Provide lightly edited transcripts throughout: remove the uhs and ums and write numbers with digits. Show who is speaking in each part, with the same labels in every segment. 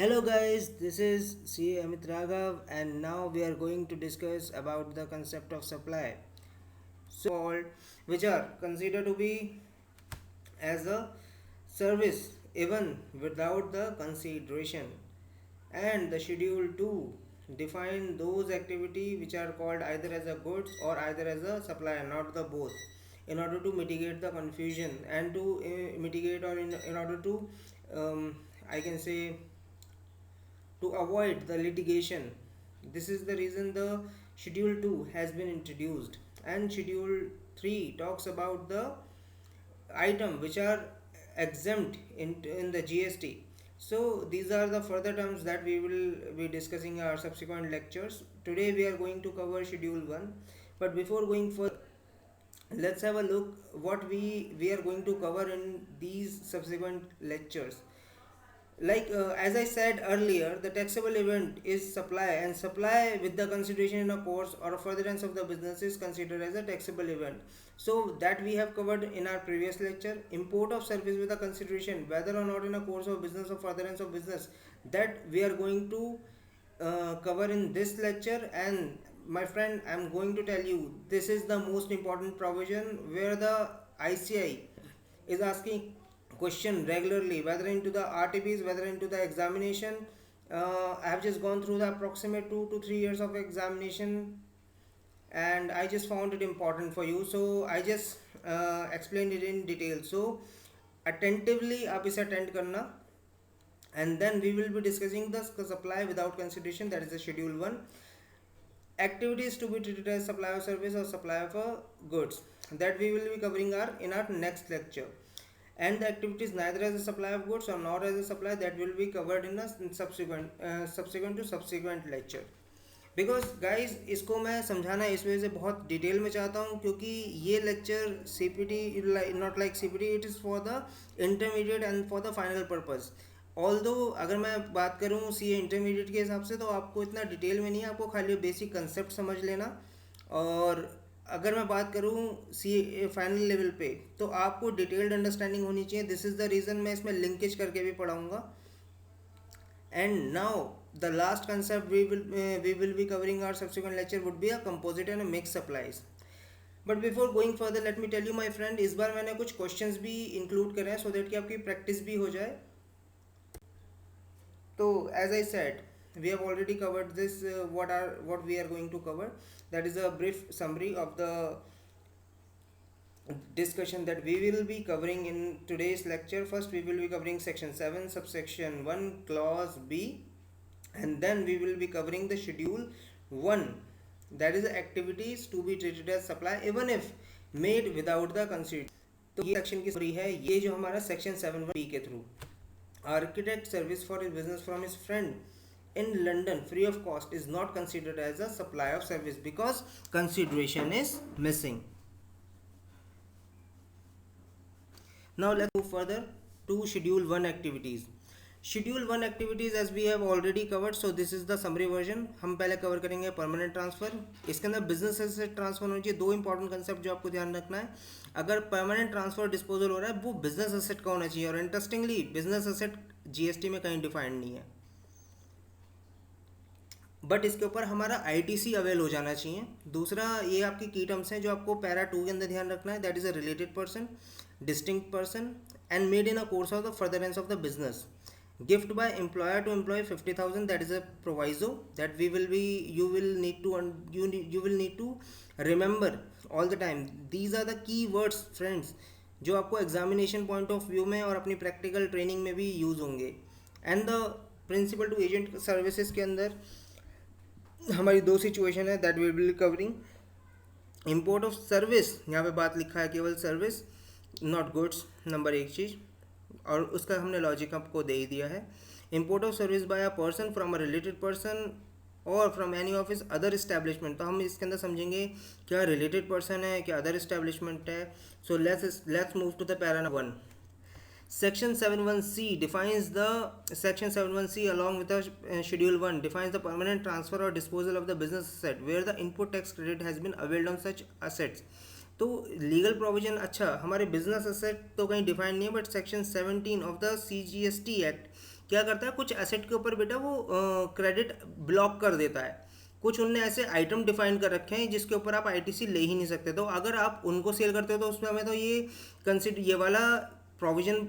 Speaker 1: Hello guys, this is CA Amit Raghav and now we are going to discuss about the concept of supply. So which are considered to be as a service even without the consideration. And the schedule 2 define those activity which are called either as a goods or either as a supplier, not the both, in order to mitigate the confusion and to mitigate or in order to I can say to avoid the litigation. This is the reason the Schedule 2 has been introduced, and Schedule 3 talks about the item which are exempt in the GST. So these are the further terms that we will be discussing in our subsequent lectures. Today we are going to cover Schedule 1, but before going further, let's have a look what we are going to cover in these subsequent lectures. As I said earlier, the taxable event is supply, and supply with the consideration in a course or a furtherance of the business is considered as a taxable event. So that we have covered in our previous lecture. Import of service with a consideration, whether or not in a course of business or furtherance of business, that we are going to cover in this lecture. And my friend, I'm going to tell you, this is the most important provision where the ICI is asking question regularly, whether into the RTPs, whether into the examination. I have just gone through the approximate 2 to 3 years of examination, and I just found it important for you, so I just explained it in detail. So attentively आप इसे attend करना, and then we will be discussing the supply without consideration, that is the schedule 1. Activities to be treated as supply of service or supply of goods, that we will be covering in our next lecture. And the activities neither as a supply of goods or not as a supply, that will be covered in a subsequent lecture. Because guys इसको मैं समझाना इस वजह से बहुत detail में चाहता हूँ, क्योंकि ये lecture C P T not like C P T, it is for the intermediate and for the final purpose. Although अगर मैं बात करूँ सी ए इंटरमीडिएट के हिसाब से, तो आपको इतना डिटेल में नहीं है, आपको खाली बेसिक कंसेप्ट समझ लेना. और अगर मैं बात करूँ सी ए फाइनल लेवल पे, तो आपको डिटेल्ड अंडरस्टैंडिंग होनी चाहिए. दिस इज़ द रीज़न मैं इसमें लिंकेज करके भी पढ़ाऊँगा. And now the last concept we will be covering our subsequent lecture would be a composite and a mixed supplies. But before going further, let me tell you my friend, इस बार मैंने कुछ questions भी include करे हैं so that कि आपकी practice भी हो जाए. तो as I said, we have already covered this. What we are going to cover, that is a brief summary of the discussion that we will be covering in today's lecture. First we will be covering section 7 subsection 1 clause B, and then we will be covering the schedule 1, that is activities to be treated as supply even if made without the consideration. तो ये section की story है, ये जो हमारा section 7(1)B के through architect service for his business from his friend in London free of cost is not considered as a supply of service because consideration is missing. Now let's move further to schedule 1 activities. Schedule 1 activities as we have already covered, so this is the summary version. हम पहले cover करेंगे permanent transfer. इसके अंदर business asset transfer होनी चाहिए. दो important concept जो आपको ध्यान रखना है, अगर परमानेंट ट्रांसफर डिस्पोजल हो रहा है वो बिजनेस एसेट का होना चाहिए. और इंटरेस्टिंगली बिजनेस एसेट जीएसटी में कहीं डिफाइंड नहीं है, बट इसके ऊपर हमारा आईटीसी अवेल हो जाना चाहिए. दूसरा ये आपकी की टर्म्स हैं जो आपको पैरा 2 के अंदर ध्यान रखना है, that is a related person, distinct person, and made in a course of the furtherance of the business. Gift by employer to employee 50,000, that is a proviso that you will need to remember all the time. These are the key words friends, जो आपको examination point of view में और अपनी practical training में भी use होंगे. And the principal to agent services के अंदर हमारी दो सिचुएशन है that we will covering. Import of service, यहाँ पे बात लिखा है केवल सर्विस, नॉट गुड्स, नंबर एक चीज़, और उसका हमने लॉजिक आपको दे ही दिया है. Import of service by a person from a related person और from any of his other establishment. तो हम इसके अंदर समझेंगे क्या रिलेटेड पर्सन है, क्या अदर इस्टेब्लिशमेंट है. So let's move to the para 1. Section 71C defines the Section 71C along with the Schedule 1 defines the permanent transfer or disposal of the business asset where the input tax credit has been availed on such assets. तो legal provision अच्छा हमारे business asset तो कहीं define नहीं है, but section 17 of the CGST act क्या करता है, कुछ एसेट के ऊपर बेटा वो क्रेडिट ब्लॉक कर देता है। कुछ उनने ऐसे आइटम डिफाइन कर रखे हैं जिसके ऊपर आप आईटीसी ले ही नहीं सकते, तो अगर आप उनको सेल करते हो तो उसमें हमें तो ये वाला प्रोविजन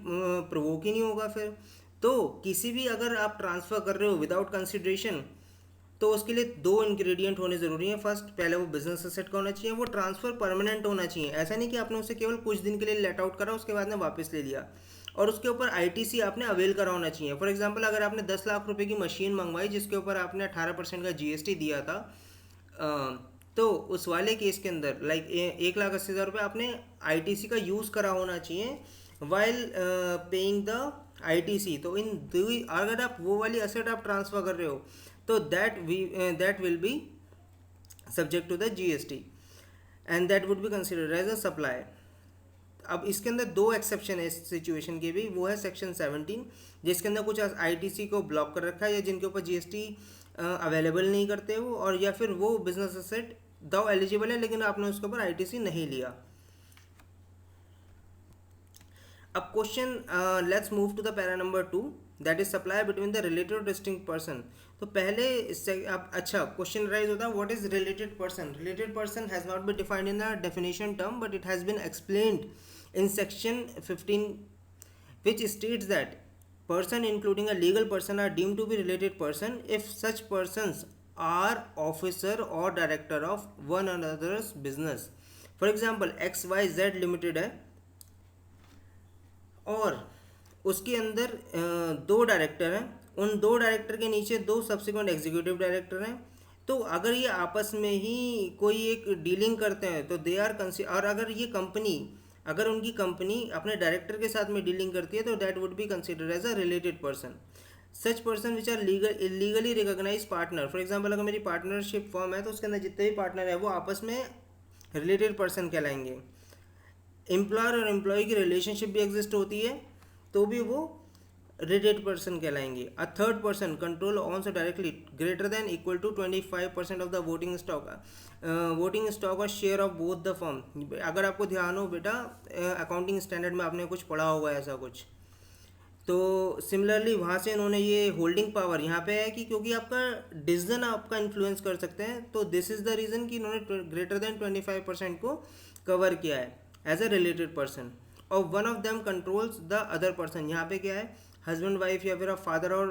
Speaker 1: प्रोवोक ही नहीं होगा फिर। तो किसी भी अगर आप ट्रांसफ़र कर रहे हो विदाउट कंसिड्रेशन, तो उसके लिए दो इंग्रेडिएंट होने ज़रूरी हैं। फर्स्ट, पहले वो बिजनेस एसेट का होना चाहिए, वो ट्रांसफ़र परमानेंट होना चाहिए। ऐसा नहीं कि आपने उसे केवल कुछ दिन के लिए लेट आउट करा उसके बाद में वापस ले लिया, और उसके ऊपर आईटीसी आपने अवेल करा होना चाहिए। फॉर एग्जांपल, अगर आपने 10 लाख रुपए की मशीन मंगवाई जिसके ऊपर आपने 18% का जीएसटी दिया था, तो उस वाले केस के अंदर लाइक 1,80,000 रुपये आपने आईटीसी का यूज़ करा होना चाहिए वाइल पेइंग द आईटीसी। तो अगर आप वो वाली असेट आप ट्रांसफ़र कर रहे हो तो that will be subject to the GST and that would be considered as a supply. अब इसके अंदर दो एक्सेप्शन है इस सिचुएशन के भी, वो है सेक्शन 17 जिसके अंदर कुछ आईटीसी को ब्लॉक कर रखा है या जिनके ऊपर जीएसटी अवेलेबल नहीं करते वो, और या फिर वो बिजनेस एसेट दो एलिजिबल है लेकिन आपने उसके ऊपर आईटीसी नहीं लिया। अब question, let's move to the para number 2, that is supply between the related और डिस्टिंक्ट पर्सन। तो पहले इससे अब अच्छा क्वेश्चन राइज होता है, what is related person. Related person has not been defined in the definition term but it has been explained in section 15, which states that person including a legal person are deemed to be related person if such persons are officer or director of one another's business. For example, XYZ limited है और उसके अंदर दो director हैं, उन दो director के नीचे दो सब्सिक्वेंट एग्जीक्यूटिव डायरेक्टर हैं। तो अगर ये आपस में ही कोई एक डीलिंग करते हैं तो दे आर और अगर उनकी कंपनी अपने डायरेक्टर के साथ में डीलिंग करती है तो that would be considered as a related person. Such person which are legally recognise partner. For example, अगर मेरी पार्टनरशिप फॉर्म है तो उसके अंदर जितने भी पार्टनर है वो आपस में रिलेटेड पर्सन कहलाएंगे। एम्प्लॉयर और एम्प्लॉय की रिलेशनशिप भी एग्जिस्ट होती है तो भी वो रिलेटेड पर्सन कहलाएंगे। A third person control on से directly greater than equal to 25% of the voting stock और share of both the firm. अगर आपको ध्यान हो बेटा, अकाउंटिंग स्टैंडर्ड में आपने कुछ पढ़ा होगा ऐसा कुछ, तो सिमिलरली वहाँ से इन्होंने ये होल्डिंग पावर यहाँ पे है कि क्योंकि आपका डिसीजन आपका इन्फ्लुएंस कर सकते हैं, तो दिस इज़ द रीज़न कि इन्होंने ग्रेटर देन 25% को कवर किया है एज अ रिलेटेड पर्सन। और one of them controls the other person. यहाँ पे क्या है, हस्बैंड वाइफ या फिर आप फादर और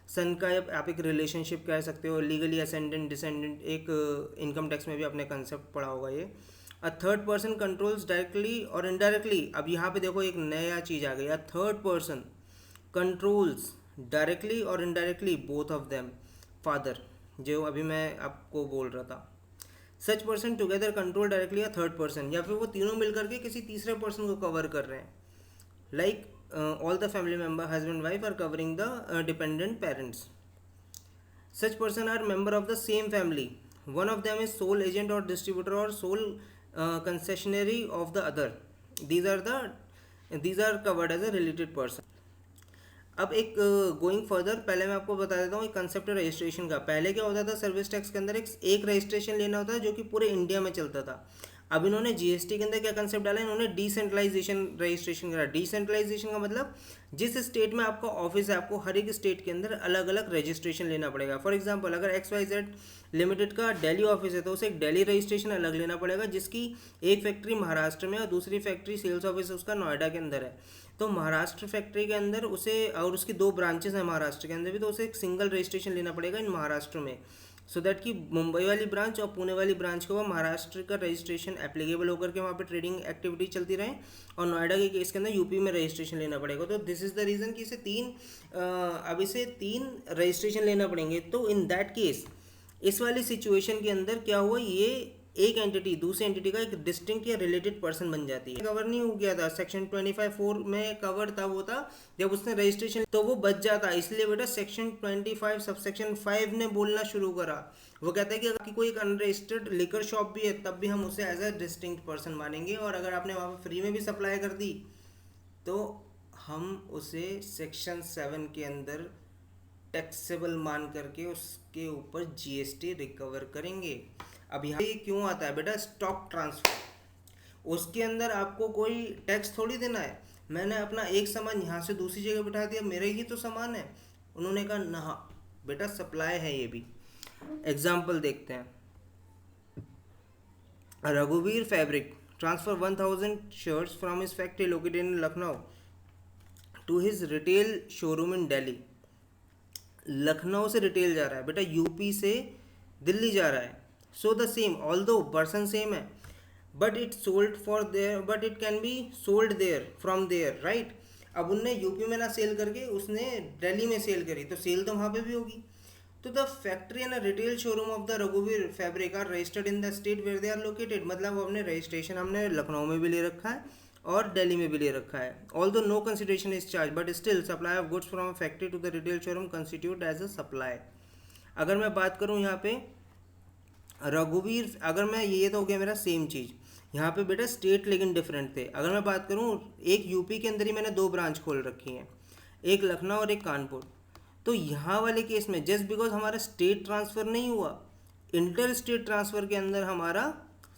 Speaker 1: सन का आप एक रिलेशनशिप कह सकते हो, लीगली असेंडेंट डिसेंडेंट, एक इनकम टैक्स में भी आपने कंसेप्ट पढ़ा होगा ये। A third person controls directly और इनडायरेक्टली। अब यहाँ पे देखो एक नया चीज़ आ गई, a third person controls directly और indirectly both of them, father जो अभी मैं आपको बोल रहा था। Such person together control directly a third person, या फिर वो तीनों मिलकर के किसी तीसरे पर्सन को कवर कर रहे हैं। Like all the family member husband wife are covering the dependent parents. Such person are member of the same family, one of them is sole agent or distributor or sole concessionary of the other. These are covered as a related person. अब एक going further, पहले मैं आपको बता देता हूँ एक concept registration का। पहले क्या होता था, सर्विस टैक्स के अंदर एक रजिस्ट्रेशन लेना होता है जो कि पूरे इंडिया में चलता था। अब इन्होंने जीएसटी के अंदर क्या कंसेप्ट डाला, इन्होंने डिसेंट्रलाइजेशन रजिस्ट्रेशन करा। डिसेंट्रलाइजेशन का मतलब जिस स्टेट में आपका ऑफिस है आपको हर एक स्टेट के अंदर अलग अलग रजिस्ट्रेशन लेना पड़ेगा। फॉर एग्जांपल, अगर XYZ लिमिटेड का दिल्ली ऑफिस है तो उसे एक दिल्ली रजिस्ट्रेशन अलग लेना पड़ेगा, जिसकी एक फैक्ट्री महाराष्ट्र में और दूसरी फैक्ट्री सेल्स ऑफिस उसका नोएडा के अंदर है। तो महाराष्ट्र फैक्ट्री के अंदर उसे, और उसकी दो ब्रांचेस हैं महाराष्ट्र के अंदर भी, तो उसे एक सिंगल रजिस्ट्रेशन लेना पड़ेगा इन महाराष्ट्र में, सो दैट कि मुंबई वाली ब्रांच और पुणे वाली ब्रांच को महाराष्ट्र का रजिस्ट्रेशन एप्लीकेबल होकर के वहाँ पे ट्रेडिंग एक्टिविटी चलती रहे, और नोएडा के केस के अंदर यूपी में रजिस्ट्रेशन लेना पड़ेगा। तो दिस इज़ द रीज़न कि इसे तीन रजिस्ट्रेशन लेना पड़ेंगे। तो इन दैट केस इस वाली सिचुएशन के अंदर क्या हुआ, ये एक एंटिटी दूसरी एंटिटी का एक डिस्टिंक्ट या रिलेटेड पर्सन बन जाती है। कवर नहीं हो गया था, सेक्शन 25(4) में कवर तब होता जब उसने रजिस्ट्रेशन, तो वो बच जाता। इसलिए बेटा सेक्शन 25 सबसेक्शन 5 ने बोलना शुरू करा। वो कहता है कि अगर कोई एक अनरजिस्टर्ड लिकर शॉप भी है तब भी हम उसे एज अ डिस्टिंक्ट पर्सन मानेंगे, और अगर आपने वहाँ पर फ्री में भी सप्लाई कर दी तो हम उसे सेक्शन 7 के अंदर टैक्सेबल मान करके उसके ऊपर जीएसटी रिकवर करेंगे। अब यहाँ क्यों आता है बेटा, स्टॉक ट्रांसफर, उसके अंदर आपको कोई टैक्स थोड़ी देना है। मैंने अपना एक सामान यहाँ से दूसरी जगह बिठा दिया, मेरा ही तो सामान है। उन्होंने कहा ना बेटा सप्लाई है ये भी। एग्जाम्पल देखते हैं, रघुवीर fabric transfer 1000 shirts from his factory located in Lucknow to his retail showroom in Delhi। Lucknow से रिटेल जा रहा है बेटा, यूपी से दिल्ली जा रहा है। So the same although person same है, but it sold for there, but it can be sold there from there, right. अब उनने यूपी में ना सेल करके उसने दिल्ली में सेल करी, तो सेल तो वहाँ पे भी होगी। तो the factory and retail showroom of the रघुवीर fabric are registered in the state where they are located. मतलब हमने रजिस्ट्रेशन हमने लखनऊ में भी ले रखा है और दिल्ली में भी ले रखा है। Although no consideration is charge but still supply of goods from factory to the retail showroom constitute as a supply. अगर मैं बात करूँ यहाँ पे रघुवीर, अगर मैं ये तो हो गया मेरा सेम चीज़, यहाँ पे बेटा स्टेट लेकिन डिफरेंट थे। अगर मैं बात करूँ एक यूपी के अंदर ही मैंने 2 ब्रांच खोल रखी हैं, एक लखनऊ और एक कानपुर। तो यहाँ वाले केस में जस्ट बिकॉज हमारा स्टेट ट्रांसफ़र नहीं हुआ, इंटर स्टेट ट्रांसफ़र के अंदर हमारा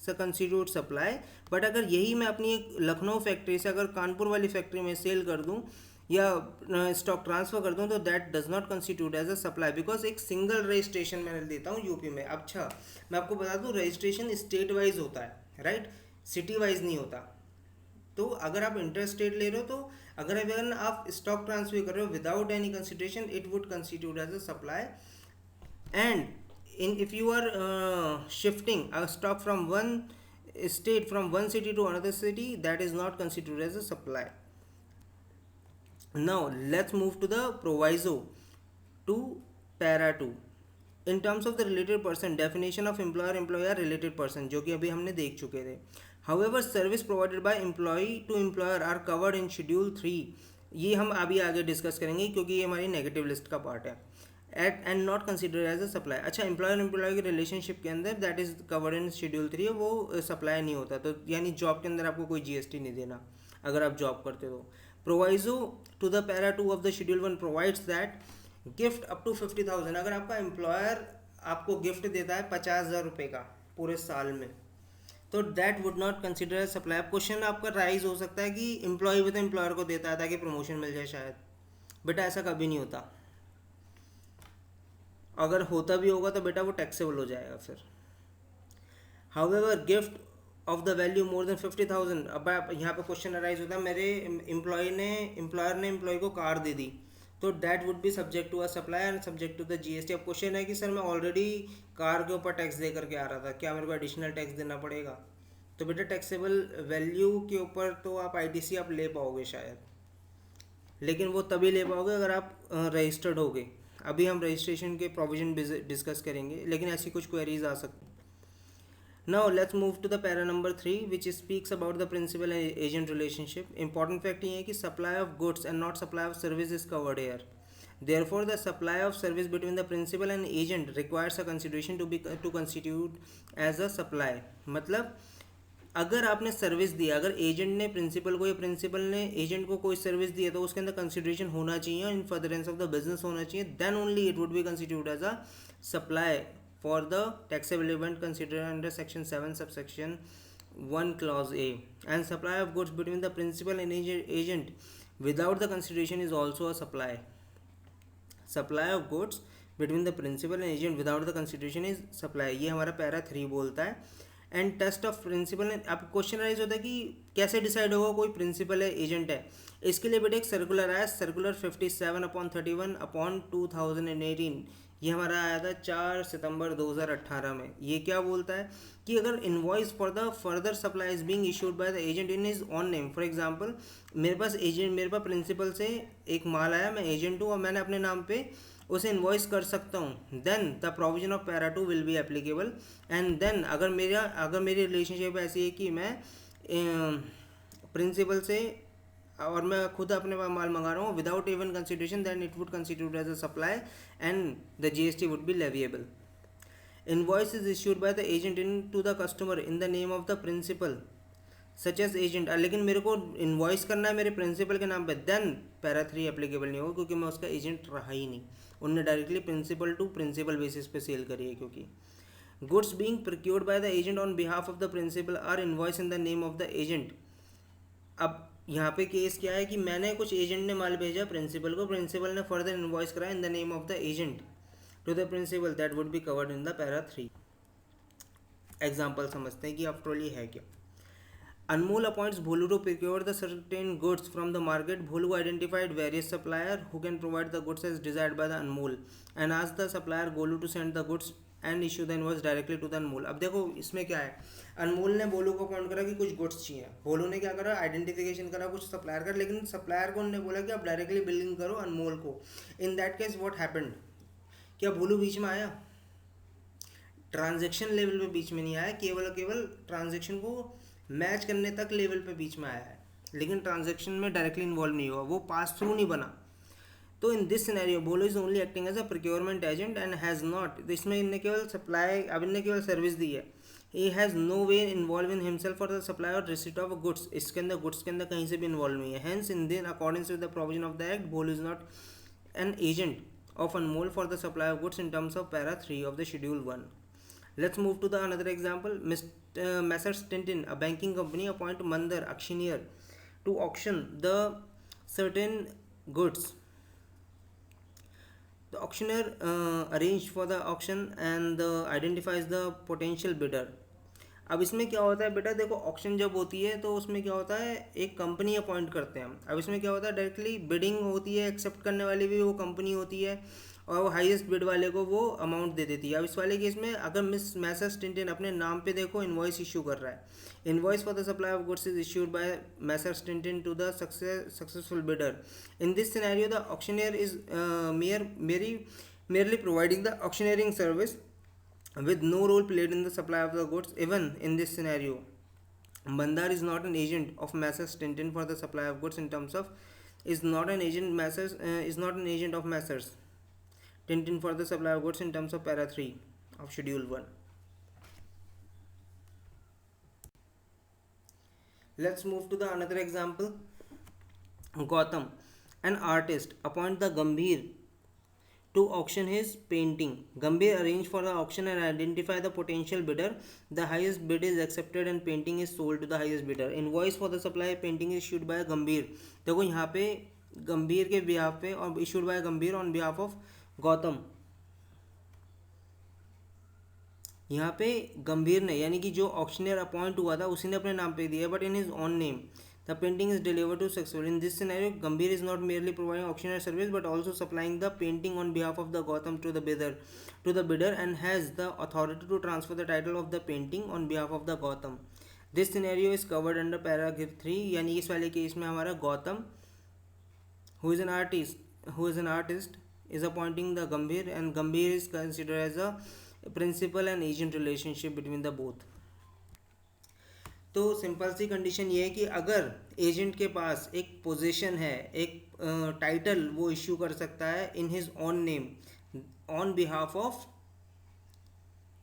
Speaker 1: कंस्टिट्यूट सप्लाई। बट अगर यही मैं अपनी एक लखनऊ फैक्ट्री से अगर कानपुर वाली फैक्ट्री में सेल कर दूँ या स्टॉक ट्रांसफ़र कर दूँ तो that does not constitute as a supply, because एक सिंगल रजिस्ट्रेशन मैंने देता हूँ यूपी में। अच्छा मैं आपको बता दूँ रजिस्ट्रेशन स्टेट वाइज होता है, राइट, सिटी वाइज नहीं होता। तो अगर आप इंटर स्टेट ले रहे हो तो अगर आप स्टॉक ट्रांसफर कर रहे हो without any consideration it would constitute as a supply. And in if you are shifting a stock from one state from one city to another city that is not considered as a supply. Now let's move to the proviso to para 2 in terms of the related person, definition of employer employer related person जो कि अभी हमने देख चुके थे। However service provided by employee to employer are covered in schedule 3, ये हम अभी आगे डिस्कस करेंगे क्योंकि ये हमारी नेगेटिव लिस्ट का पार्ट है। At and not consider as a supply. अच्छा एम्प्लॉयर एम्प्लॉय के रिलेशनशिप के अंदर that is covered in schedule 3, वो सप्लाई नहीं होता। तो यानी जॉब के अंदर आपको कोई जीएसटी नहीं देना अगर आप जॉब करते हो। Proviso to the para 2 of the schedule 1 provides that gift up to 50,000, अगर आपका एम्प्लॉयर आपको गिफ्ट देता है 50,000 रुपये का पूरे साल में तो that would not consider as supply. अब क्वेश्चन आपका राइज हो सकता है कि एम्प्लॉय भी तो एम्प्लॉयर को देता है ताकि प्रमोशन मिल जाए शायद। बेटा ऐसा कभी नहीं होता, अगर होता भी होगा तो बेटा वो टैक्सेबल हो जाएगा फिर। However gift of the value more than 50,000, अब यहाँ पे क्वेश्चन अराइज होता है मेरे एम्प्लॉयर ने एम्प्लॉय को कार दे दी तो that would be subject to a supply and subject to the GST. अब क्वेश्चन है कि सर मैं ऑलरेडी कार के ऊपर टैक्स दे करके आ रहा था, क्या मेरे को एडिशनल टैक्स देना पड़ेगा? तो बेटा टैक्सेबल वैल्यू के ऊपर तो आप आईटीसी आप ले पाओगे शायद, लेकिन वो तभी ले पाओगे अगर आप रजिस्टर्ड होगे। अभी हम रजिस्ट्रेशन के प्रोविजन डिस्कस करेंगे, लेकिन ऐसी कुछ क्वेरीज आ सकती। Now let's move to the para number 3 which speaks about the principal and agent relationship. Important fact ये है कि supply of goods and not supply of service is covered here. Therefore, the supply of service between the principal and agent requires a consideration to constitute as a supply। मतलब अगर आपने service दिया, अगर agent ने principal को या principal ने agent को कोई सर्विस दी है तो उसके अंदर कंसिडरेशन होना चाहिए और in furtherance of the business होना चाहिए, then only it would be constitute as a supply for the taxable event considered under section 7 subsection 1 clause A। And supply of goods between the principal and agent without the consideration is also a supply. Supply of goods between the principal and agent without the consideration is supply, ये हमारा para 3 बोलता है। And test of principal, अब question raise होता है कि कैसे decide होगा कोई प्रिंसिपल है एजेंट है। इसके लिए बेटे एक सर्कुलर आया, सर्कुलर 57/31/2018, ये हमारा आया था 4 सितंबर 2018 में। ये क्या बोलता है कि अगर invoice for the further supply is being issued by the agent in his own name, for example मेरे पास प्रिंसिपल से एक माल आया, मैं एजेंट हूँ और मैंने अपने नाम पे उसे इन्वॉइस कर सकता हूँ, then the provision of para 2 will be applicable. And then अगर मेरी रिलेशनशिप ऐसी है कि मैं प्रिंसिपल से और मैं खुद अपने माल मंगा रहा हूँ without even consideration, then it would constitute as a supply and the GST would be leviable. Invoice is issued by the agent in to the customer in the name of the principal such as agent, लेकिन मेरे को invoice करना है मेरे principal के नाम पे, then para 3 applicable नहीं होगा क्योंकि मैं उसका एजेंट रहा ही नहीं, उनने directly principal to principal basis पे सेल करी है। क्योंकि goods being procured by the agent on behalf of the principal are invoice in the name of the agent. अब यहाँ पे केस क्या है कि मैंने कुछ एजेंट ने माल भेजा प्रिंसिपल को, प्रिंसिपल ने फर्दर इनवॉइस करा in the name of the agent to the principal, that would be covered in the para 3। Example समझते हैं कि आफ्टर ऑल ये है क्या। Anmol appoints Bholu to procure the certain goods from the market. Bholu identified various suppliers who can provide the goods as desired by the Anmol and asked the supplier Golu to send the goods and issue the invoice directly to the Anmol। अब देखो इसमें क्या है, अनमोल ने बोलू को appoint करा कि कुछ गुड्स चाहिए, बोलू ने क्या करा, आइडेंटिफिकेशन करा कुछ सप्लायर का, लेकिन सप्लायर को उन्होंने बोला कि आप डायरेक्टली बिलिंग करो अनमोल को। In that case what happened, क्या भोलू बीच में आया? ट्रांजेक्शन लेवल पे बीच में नहीं आया, केवल ट्रांजेक्शन को मैच करने तक लेवल पे बीच में आया है, लेकिन ट्रांजेक्शन में डायरेक्टली इन्वॉल्व नहीं हुआ, वो पास थ्रू नहीं बना। तो इन दिस सिनेरियो बोलो is only acting as a procurement agent and has not, इसमें इनने केवल सप्लाई, अब इनने केवल सर्विस दी है, he has no way involve in himself for the supply और रिसीट ऑफ गुड्स, इसके अंदर गुड्स के अंदर कहीं से भी इन्वॉल्व नहीं है। हेंस इन दिन according with the provision of the act, बोलो is not an agent of Anmol for the supply of goods in terms of para 3 of the schedule 1। Let's move to the another example। Messrs Tintin, a banking company, appoint Mandar auctioneer to auction the certain goods। The auctioneer arranged for the auction and identifies the potential bidder। अब इसमें क्या होता है बेटा, देखो auction जब होती है तो उसमें क्या होता है, एक कंपनी अपॉइंट करते हैं हम। अब इसमें क्या होता है, डायरेक्टली बिडिंग होती है, एक्सेप्ट करने वाली भी वो कंपनी होती है और वो हाईएस्ट बिड वाले को वो अमाउंट दे देती है। अब इस वाले केस में अगर मैसर्स टिंटिन अपने नाम पे देखो इनवॉइस इशू कर रहा है, invoice for the supply of goods is issued by messrs Tintin to the successful bidder. In this scenario the auctioneer is merely providing the auctioneering service with no role played in the supply of the goods। Even in this scenario, Mandar is not an agent of Messrs Tintin for the supply of goods in terms of, is not an agent of Messrs Tintin for the supply of goods in terms of para 3 of schedule 1। Let's move to the another example। Gautam, an artist, appoint the Gambhir to auction his painting। Gambhir arrange for the auction and identify the potential bidder। The highest bid is accepted and painting is sold to the highest bidder। Invoice for the supply painting is issued by Gambhir। देखो यहाँ पे गंभीर के behalf पे और issued by गंभीर on behalf of Gautam. यहाँ पे गंभीर ने यानी कि जो ऑक्शनियर अपॉइंट हुआ था उसी ने अपने नाम पे दिया, but in his own name the painting is delivered to successful। In this scenario, Gambhir is not merely providing auctioneer service but also supplying the painting on behalf of the Gautam to the bidder and has the authority to transfer the title of the painting on behalf of the Gautam। This scenario is covered under paragraph 3। यानी इस वाले case में हमारा Gautam who is an artist is appointing the Gambhir and Gambhir is considered as a principal and agent relationship between the both। तो simple सी condition ये है कि अगर एजेंट के पास एक पोजीशन है, एक टाइटल वो इश्यू कर सकता है in his own name on behalf of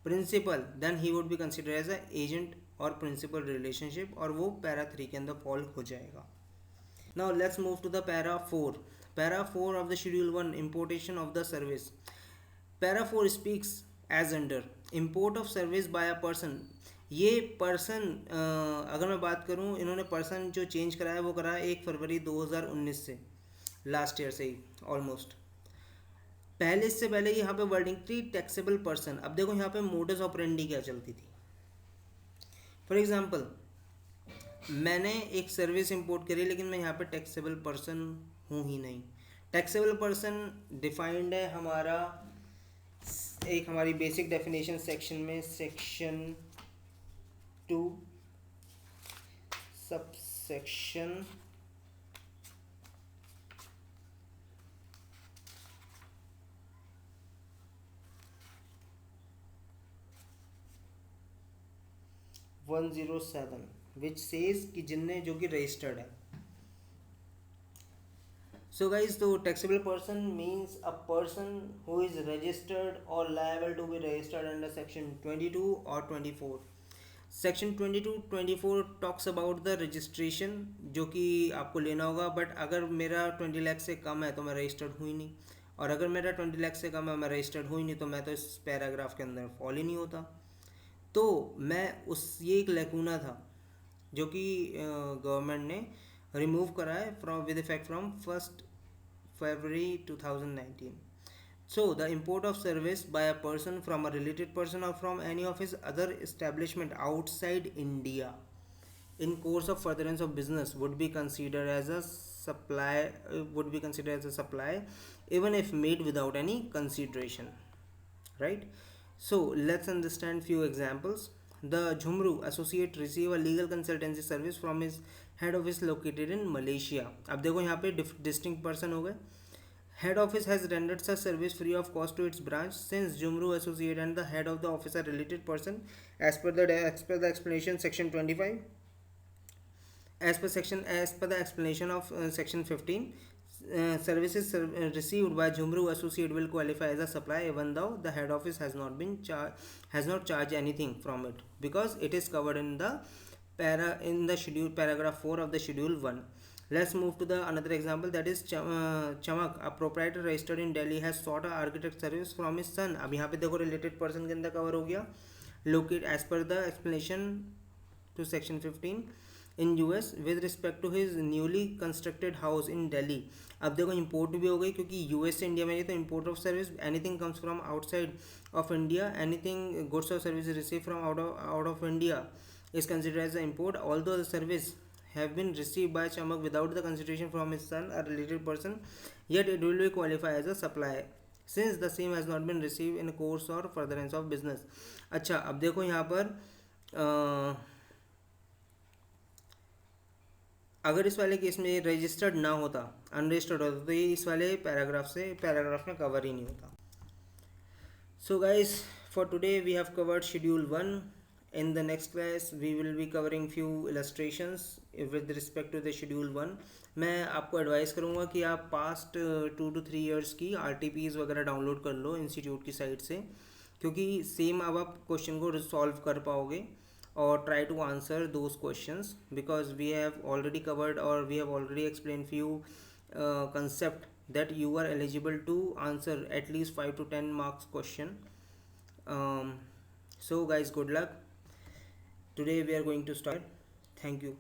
Speaker 1: principal, then he would be consider as a agent और प्रिंसिपल रिलेशनशिप और वो पैरा 3 के अंदर फॉल हो जाएगा। Now let's move to the para 4। Para 4 of the schedule 1, importation of the service. Para 4 speaks as under import of service by a person. ये person अगर मैं बात करूं, इन्होंने पर्सन जो चेंज कराया वो कराया 1 फरवरी 2019 से, लास्ट ईयर से ही ऑलमोस्ट। पहले इससे पहले यहाँ पे वर्डिंग थी टैक्सेबल पर्सन। अब देखो यहाँ पे मोडस ऑपरेंडी क्या चलती थी। फॉर एग्जांपल मैंने एक सर्विस इंपोर्ट करी लेकिन मैं यहाँ पे टैक्सेबल पर्सन हूँ ही नहीं। टैक्सेबल पर्सन डिफाइंड है हमारा एक हमारी बेसिक डेफिनेशन सेक्शन में, सेक्शन 2 सबसेक्शन 107 विच सेज कि जिनने जो कि रजिस्टर्ड है। So guys, तो taxable person means a person who is registered or liable to be registered under section 22 or 24। Section 22-24 talks about the registration जो कि आपको लेना होगा, बट अगर मेरा 20 लाख से कम है तो मैं रजिस्टर्ड हुई नहीं, और अगर मेरा 20 लाख से कम है मैं रजिस्टर्ड हुई नहीं तो मैं तो इस पैराग्राफ के अंदर फॉल ही नहीं होता। तो मैं उस ये एक लैकूना था जो कि गवर्नमेंट ने रिमूव करा है from with effect from 1st February 2019. So the import of service by a person from a related person or from any of his other establishment outside India in course of furtherance of business would be considered as a supply even if made without any consideration, right? So let's understand few examples. The Jhumru associate receive a legal consultancy service from his head office located in Malaysia. अब देखो यहाँ पे distinct person हो गए. Head office has rendered such service free of cost to its branch since Jumru associate and the head of the office are related person as per the explanation section 25. As per the explanation of section 15, services received by Jumru associate will qualify as a supply even though the head office has not charged anything from it because it is covered in the schedule paragraph 4 of the schedule 1. Let's move to the another example, that is Chamak, a proprietor registered in Delhi, has sought a architect service from his son. अब यहाँ पे देखो related person के अंदर cover हो गया. Locate as per the explanation to section 15 in US with respect to his newly constructed house in Delhi. अब देखो import भी हो गई क्योंकि US से इंडिया में नहीं, तो import of service anything comes from outside of India, anything goods or services received from out of India is considered as an import, although the service have been received by Chamak without the consideration from his son or related person, yet it will be qualified as a supply since the same has not been received in course or furtherance of business. अच्छा, अब देखो यहाँ पर अगर इस वाले case में registered ना होता, अनरजिस्टर्ड होता, तो ये इस वाले पैराग्राफ में कवर ही नहीं होता. So guys, for today we have covered schedule 1. In the next class we will be covering few illustrations with respect to the schedule 1. मैं आपको एडवाइस करूँगा कि आप पास्ट 2 to 3 years की RTPs वगैरह डाउनलोड कर लो इंस्टीट्यूट की साइट से, क्योंकि सेम अब आप क्वेश्चन को रिसॉल्व कर पाओगे और try to answer those questions because we have already covered or we have already explained few concept that you are eligible to answer at least 5 to 10 marks question. So guys, good luck. Today we are going to start. Thank you.